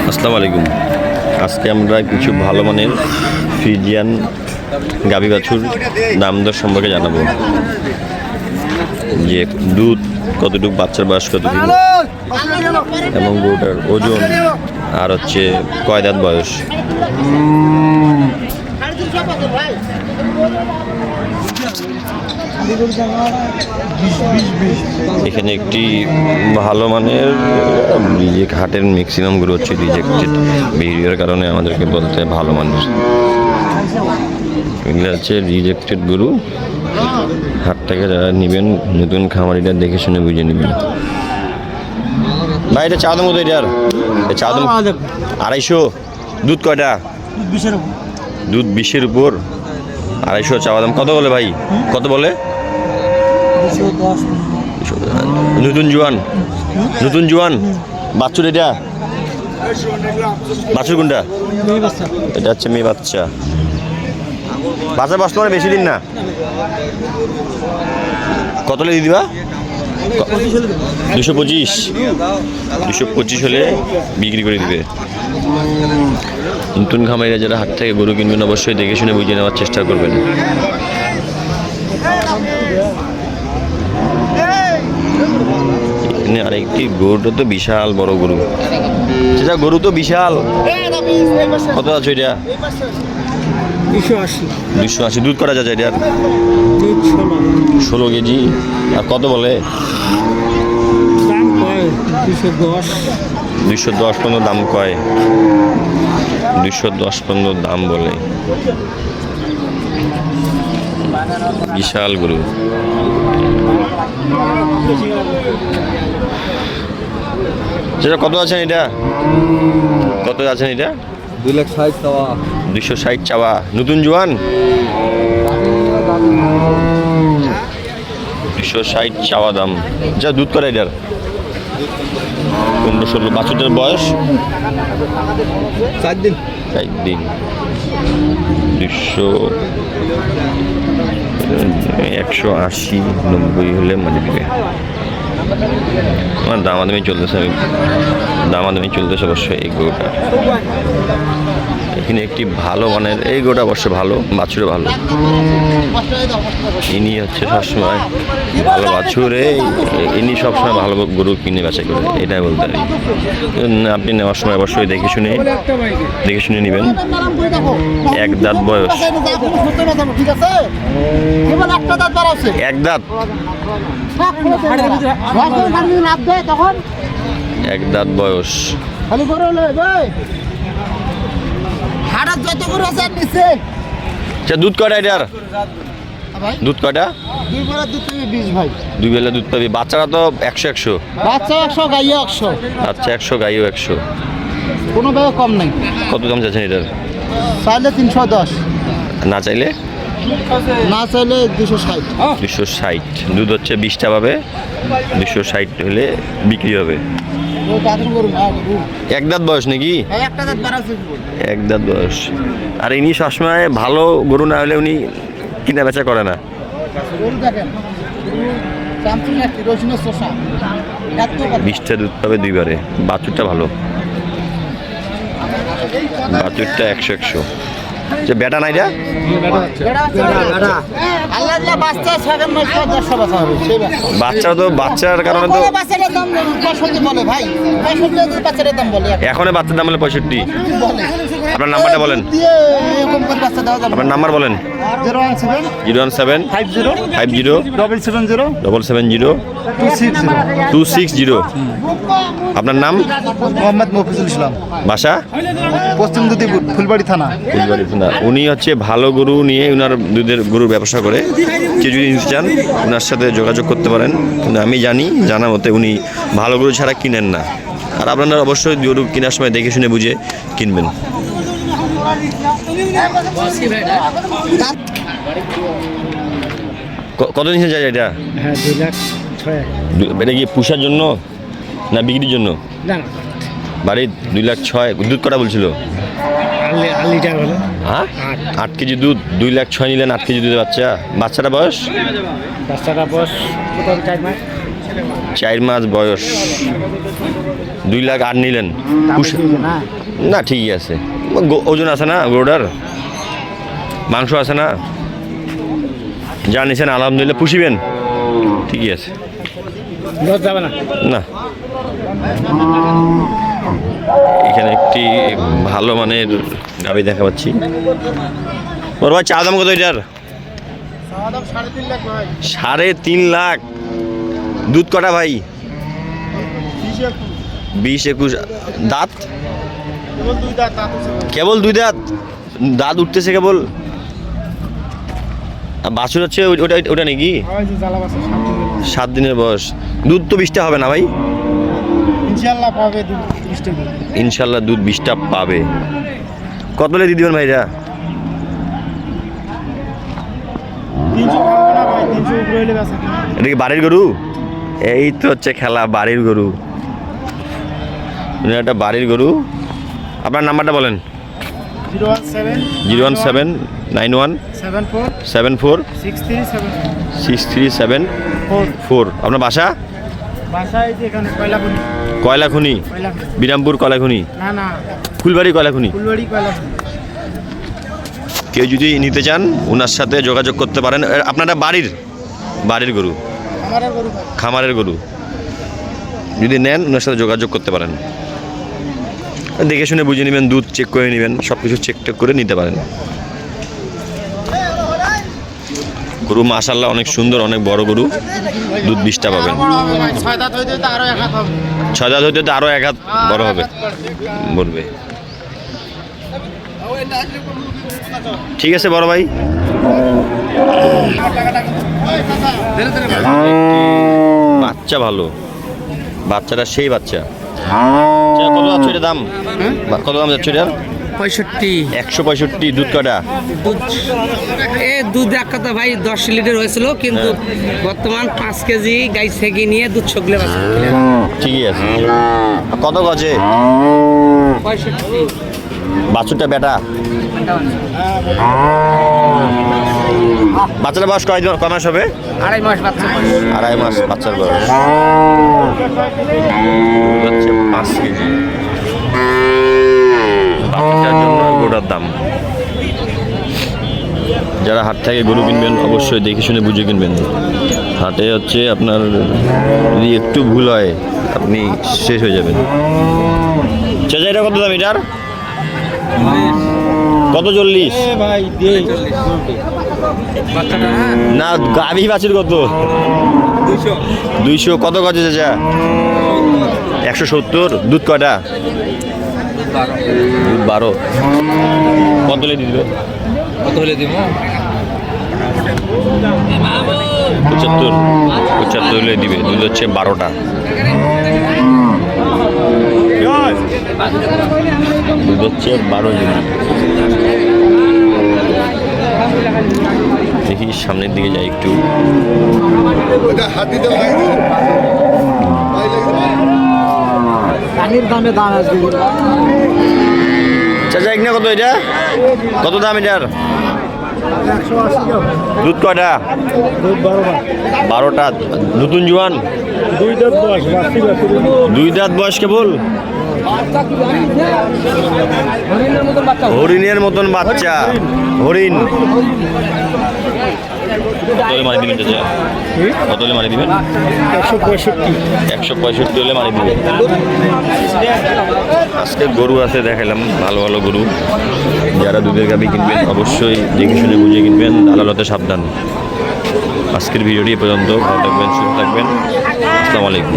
আসসালামু আলাইকুম। আজকে আমরা কিছু ভালো মানের ফ্রিজিয়ান গাভী বাছুর দাম দর সম্পর্কে জানাবো, যে দুধ কতটুকু, বাচ্চার বয়স কতটুকু এবং গরুটার ওজন আর হচ্ছে কয় দাঁত বয়স। এখানে একটি ভালো মানের রিজেক্ট হাটের ম্যাক্সিমাম গরু হচ্ছে রিজেক্টেড ভিডিওর কারণে আমাদেরকে বলতে ভালো মানের, এগুলো হচ্ছে রিজেক্টেড গরু। হাট থেকে যারা নেবেন নতুন খামারিটা দেখে শুনে বুঝে নেবেন। ভাই এটা চা দাম মতো, এটার চা দাম 250। দুধ কয়টা? দুধ 20-এর উপর। 250 চাওয়া দাম। কত বলে ভাই? কত বলে? নতুন জোয়ান, নতুন জোয়ান বাছুর। এটা বাছুর কোনটা? এটা হচ্ছে মেয়ে বাচ্চা। বাচ্চা বসতে মানে বেশি দিন না। কত দিয়ে দিবা? 225। 225 হলে বিক্রি করে দিবে। নতুন খামারিরা যারা হাট থেকে গরু কিনবেন অবশ্যই দেখে শুনে বুঝে নেওয়ার চেষ্টা করবেন। এখানে আরেকটি গরুটা তো বিশাল বড় গরু, সেটা গরু তো বিশাল। কত আছে এটা? 280। দুধ করা যাচ্ছে এটার 16 কেজি। আর কত বলে? 210 পর্যন্ত দাম কয়। 210 পর্যন্ত দাম বলে। বিশাল গরু। সেটা কত আছেন এটা? কত আছেন এটা? 260 চাওয়া। 260 চাওয়া। নতুন জোয়ান 260 চাওয়া দাম। যা দুধ করে এটার 15-16। বাছুরটার বয়স 4 দিন। 4 দিন। 180-90 হলে মানে দিবে। আমার দামাদামি চলতেছে, দামাদামি চলতেছে অবশ্যই এই গরুটা। এখানে একটি ভালো মানের এই গরুটা অবশ্য ভালো, বাছুরে ভালো। ইনি হচ্ছে সবসময় ভালো বাছুরে, ইনি সবসময় ভালো গরু কিনে বেচা করে, এটাই বলতে পারি। আপনি নেওয়ার সময় অবশ্যই দেখে শুনে নেবেন। 1 দাঁত বয়স। 1 দাঁত। 1 দাঁত বয়স। দুধ কয়টা এটার? দুধ কয়টা? 2 বেলা দুধ পাবি। বাচ্চারা তো 100-100। বাচ্চা 100, গাইও 100। আচ্ছা 100, গাইও 100। কোনো ভাবে কম নাই। কত দাম চাচ্ছেন এটার? চাইলে 310, না চাইলে? না চাইলে 260। 260। দুধ হচ্ছে 20টা পাবে। 260 হলে বিক্রি হবে। 1 দাঁত বয়স নাকি? 1 দাঁত বয়স। আর ইনি সবসময় ভালো গরু না হলে উনি কিনা বেচা করে না। 20টা দুধ পাবে 2 বারে। বাছুরটা ভালো, বাছুরটা 100-100। যে বেটা নাই এটা? বাচ্চা তো বাচ্চার কারণে তো এখনো বাচ্চার দাম বলে 65। আপনার নাম্বারটা বলেন। আপনার নাম্বার বলেন। 01750-770-260। আপনার নাম? মোহাম্মদ মফিজুল ইসলাম। বাসা? পশ্চিম দুদিপুর, ফুলবাড়ি থানা। উনি হচ্ছে ভালো গরু নিয়ে উনার দুধের গরুর ব্যবসা করে। কেউ যদি নিতে চান ওনার সাথে যোগাযোগ করতে পারেন। কিন্তু আমি জানা মতে উনি ভালো গরু ছাড়া কিনেন না। আর আপনারা অবশ্যই গরু কেনার সময় দেখে শুনে বুঝে কিনবেন। কত নিচে যায় এটা? হ্যাঁ 2,06,000। এটা কি পুষার জন্য না বিক্রির জন্য? বাড়ির 2,06,000। দুধ কটা বলছিল? 8 লিটার হলো। হ্যাঁ 8 কেজি দুধ। 2,06,000 নিলেন, 8 কেজি দুধের বাচ্চা। বাচ্চাটা বয়স? বাচ্চাটা বয়স 4 মাস। 4 মাস বয়স, 2 লাখ আর নিলেন। না না ঠিকই আছে, ওজন আছে না গরুটার, মাংস আছে না, যা নিছেন আলহামদুলিল্লাহ পুষিবেন, ঠিকই আছে। লস যাবে না। না, এখানে একটি ভালো মানের গাভী দেখা পাচ্ছি। ওর ভাই চা দাম কত এটার? 3.5 লাখ। দুধ কটা ভাই? 20-21 দাঁত? কেবল 2 দাঁত, দাঁত উঠতেছে কেবল। বাছুর হচ্ছে ওটা নাকি 7 দিনের বয়স। দুধ তো 20টা হবে না ভাই? ইনশাআল্লাহ পাবে ইনশাল্লাহ দুধ 20টা পাবে। কত বলে দিয়ে দিবেন ভাই এটা? 300 না ভাই, 300 উপরে হইলে বেচা। এটা কি বাড়ির গরু? এই তো হচ্ছে খেলা, বাড়ির গরু। একটা বাড়ির গরু। আপনার নাম্বারটা বলেন। 017 91 74 6374। আপনার বাসা? বাসায় যে এখানে কয়লাখনি। কয়লাখনি, বিরামপুর কয়লাখনি, না ফুলবাড়ি কয়লাখনি। ফুলবাড়ি কয়লাখনি। কেউ যদি নিতে চান ওনার সাথে যোগাযোগ করতে পারেন। আপনারা বাড়ির গরু, আমাদের গরু ভাই। খামারের গরু যদি নেন ওনার সাথে যোগাযোগ করতে পারেন। দেখে শুনে বুঝে নেবেন, দুধ চেক করে নেবেন, সব কিছু চেক টেক করে নিতে পারেন। গরু মাশাআল্লাহ অনেক সুন্দর, অনেক বড় গরু। দুধ 20টা পাবেন। 6 দাঁত হইতে তো আরো 1 হাত হবে। 6 দাঁত হইতে তো আরো 1 হাত বড় হবে বলবে। ঠিক আছে বড় ভাই। বাচ্চা ভালো, বাচ্চাটা সেই বাচ্চা। কত যাচ্ছে এটা দাম? কত দাম যাচ্ছে এটার? 65। 165। দুধ কটা? দুধ এক কথা ভাই 10 লিটার হয়েছিল, কিন্তু বর্তমান 5 কেজি গাই থেকে নিয়ে দুধ ছগলে বাঁচা। ঠিকই আছে। কত গজে? 65। বাছুরটা বেটা? বাচ্চাটা বয়স কয় মাস হবে? 2.5 মাস বাচ্চা। 2.5 মাস বাচ্চার বয়স। হচ্ছে 5 কেজি। বাচ্চার জন্য গোটার দাম। যারা হাট থেকে গরু কিনবেন অবশ্যই দেখে শুনে বুঝে কিনবেন। হাটে হচ্ছে আপনার যদি একটু ভুল হয় আপনি শেষ হয়ে যাবেন। চাচা এটা কত দাম এটার? কত 40? ভাই না গাভী বাছুর কত? 200। কত গজে চাচা? 170। দুধ কটা? দুধ 12। কত হলে দিবে? কত হলে দিব? 75 হলে দিবে। দুধ হচ্ছে 12টা। দুধ হচ্ছে 12 কেজি। দেখি সামনের দিকে যাই একটু। পানির দামে দাম আসবে। চাচা এখানে কত এটা? কত দাম এটার? 180 দুধ কটা? দুধ 12টা। নতুন জোয়ান? 2 দাঁত বয়স, বাচ্চি বাচ্চি। 2 দাঁত বয়স কেবল? হরিণের মতন বাচ্চা। হরিণ। কত হলে মারি দিবেন চাচা? কত হলে মারি দিবেন? 165। 165 হলে মারি দিবেন। আজকে গরু আছে দেখালাম, ভালো ভালো গরু। যারা দুধের গাভী কিনবেন অবশ্যই দেখে শুনে বুঝে কিনবেন, দালালতে সাবধান। আজকের ভিডিওটি এ পর্যন্ত। ভালো থাকবেন, সুস্থ থাকবেন। আসসালামু আলাইকুম।